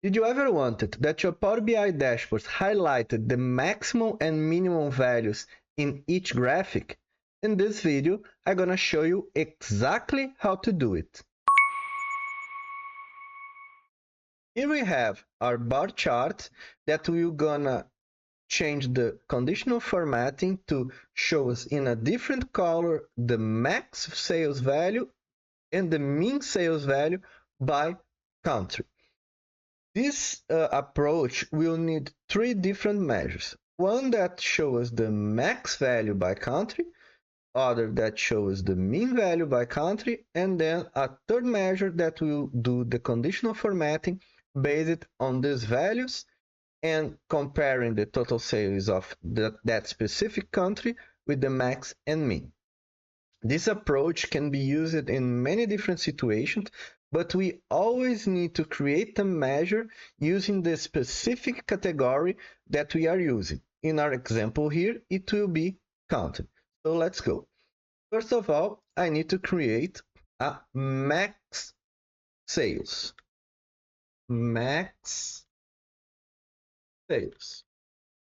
Did you ever wanted that your Power BI dashboards highlighted the maximum and minimum values in each graphic? In this video, I'm gonna show you exactly how to do it. Here we have our bar chart that we're gonna change the conditional formatting to show us in a different color the max sales value and the mean sales value by country. This approach will need three different measures. One that shows the max value by country, other that shows the mean value by country, and then a third measure that will do the conditional formatting based on these values and comparing the total sales of that specific country with the max and mean. This approach can be used in many different situations, but we always need to create a measure using the specific category that we are using. In our example here, it will be country. So let's go. First of all, I need to create a MAXX sales. MAXX sales.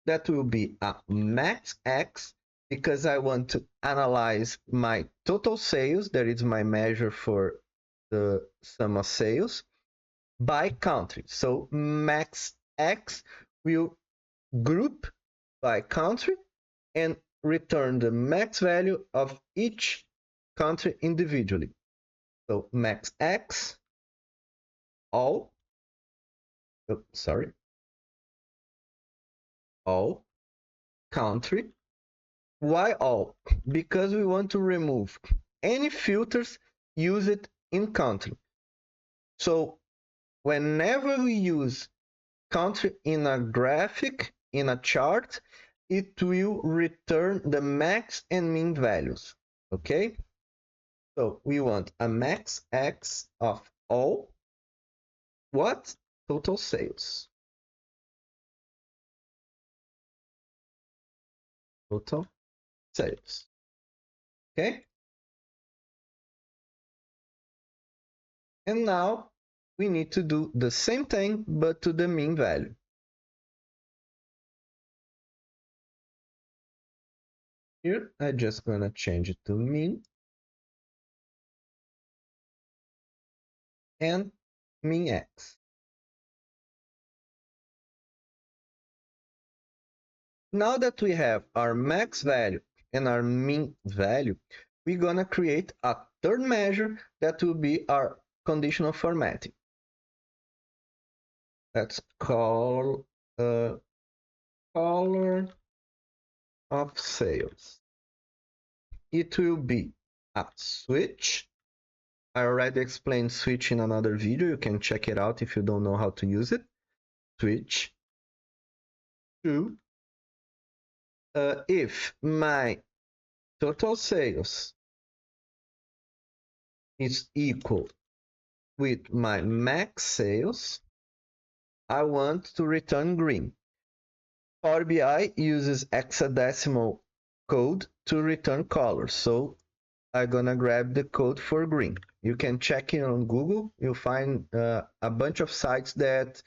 That will be a MAXX because I want to analyze my total sales, that is my measure for the sum of sales, by country. So MAXX will group by country and return the max value of each country individually. So MAXX all country. Why all? Because we want to remove any filters used in country. So whenever we use country in a graphic, in a chart, it will return the max and mean values. Okay? So we want a MAXX of all what? Total sales. Total sales. Okay? And now we need to do the same thing, but to the mean value. Here, I'm just gonna change it to mean and MINX. Now that we have our max value and our mean value, we're gonna create a third measure that will be our conditional formatting. Let's call color of sales. It will be a switch. I already explained switch in another video. You can check it out if you don't know how to use it. Switch to if my total sales is equal with my max sales, I want to return green. Power BI uses hexadecimal code to return colors, so I'm gonna grab the code for green. You can check it on Google. You'll find a bunch of sites that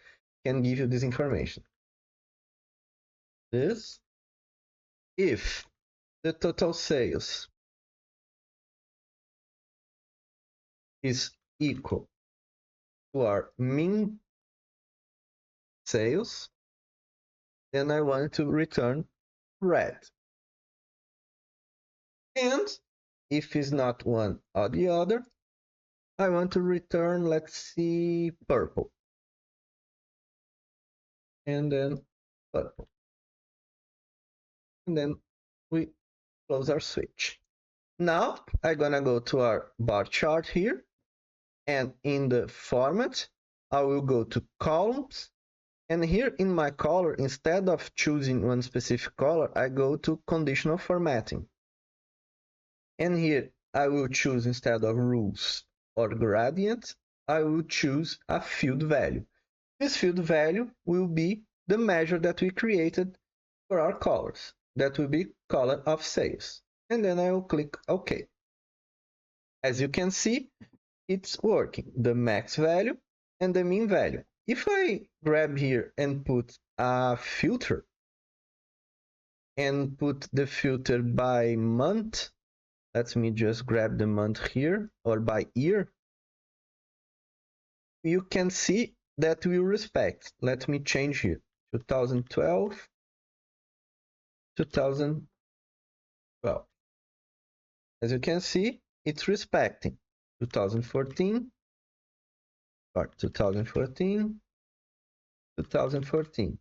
can give you this information. This, if the total sales is equal to our mean sales, then I want to return red. And if it's not one or the other, I want to return, let's see, purple. And then purple. And then we close our switch. Now I'm gonna go to our bar chart here, and in the format, I will go to columns, and here in my color, instead of choosing one specific color, I go to conditional formatting. And here I will choose, instead of rules or gradient, I will choose a field value. This field value will be the measure that we created for our colors. That will be color of sales. And then I will click OK. As you can see, it's working. The max value and the mean value. If I grab here and put a filter and put the filter by month, let me just grab the month here, or by year, you can see that we respect. Let me change here, 2012, 2012. As you can see, it's respecting 2014, or 2014, 2014.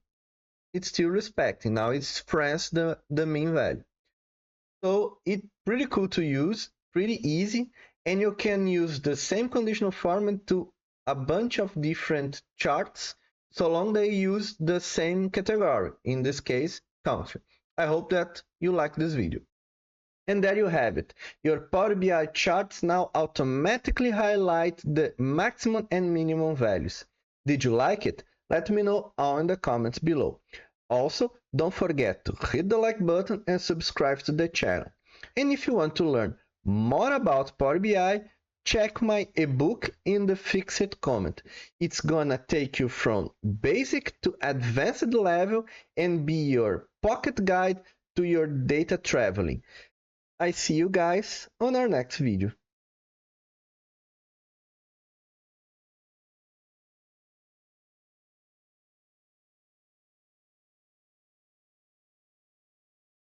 It's still respecting. Now it's expressed the mean value. So it's pretty cool to use, pretty easy, and you can use the same conditional format to a bunch of different charts, so long they use the same category, in this case, country. I hope that you like this video. And there you have it. Your Power BI charts now automatically highlight the maximum and minimum values. Did you like it? Let me know all in the comments below. Also, don't forget to hit the like button and subscribe to the channel. And if you want to learn more about Power BI, check my ebook in the fixed comment. It's gonna take you from basic to advanced level and be your pocket guide to your data traveling. I see you guys on our next video.